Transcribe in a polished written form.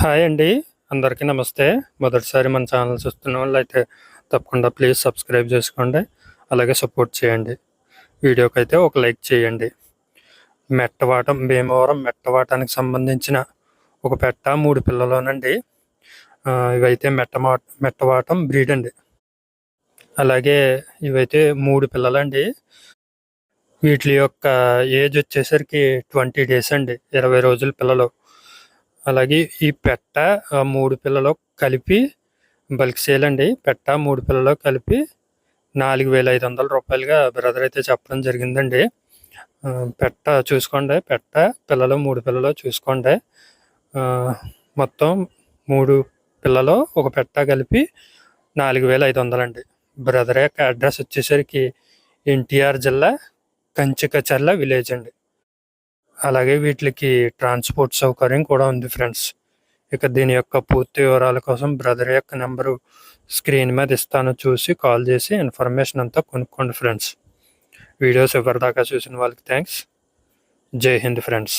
Hi అండి. అందరికీ నమస్తే. మొదటిసారి మన ఛానల్ చూస్తున్న వాళ్ళైతే తప్పకుండా ప్లీజ్ సబ్స్క్రైబ్ చేసుకోండి. అలాగే సపోర్ట్ చేయండి. వీడియోకైతే ఒక లైక్ చేయండి. మెట్టవాటం భీమవరం మెట్టవాటానికి సంబంధించిన ఒక పెట్ట 3 పిల్లలోనండి. ఇవైతే మెట్టవాటం బ్రీడ్ అండి. అలాగే ఇవైతే 3 పిల్లలండి. వీటి యొక్క ఏజ్ వచ్చేసరికి 20 డేస్ అండి. 20 రోజుల పిల్లలు. అలాగే ఈ పెట్ట 3 పిల్లలు కలిపి బల్క్ సేల్ అండి. పెట్ట 3 పిల్లలు కలిపి రూ. 4,500గా బ్రదర్ అయితే చెప్పడం జరిగిందండి. పెట్ట చూసుకోండి. పెట్ట పిల్లలు 3 పిల్లలు చూసుకోండి. మొత్తం 3 పిల్లలు ఒక పెట్ట కలిపి 4,500 అండి. బ్రదర్ యొక్క అడ్రస్ వచ్చేసరికి ఎన్టీఆర్ జిల్లా కంచికచర్ల విలేజ్ అండి. అలాగే వీటికి ట్రాన్స్పోర్ట్ సౌకర్యం కూడా ఉంది ఫ్రెండ్స్. ఇక దీని యొక్క పూర్తి వివరాల కోసం బ్రదర్ యొక్క నెంబరు స్క్రీన్ మీద ఇస్తాను, చూసి కాల్ చేసి ఇన్ఫర్మేషన్ అంతా కొనుక్కోండి ఫ్రెండ్స్. వీడియోస్ ఎవరిదాకా చూసిన వాళ్ళకి థ్యాంక్స్. జై హింద్ ఫ్రెండ్స్.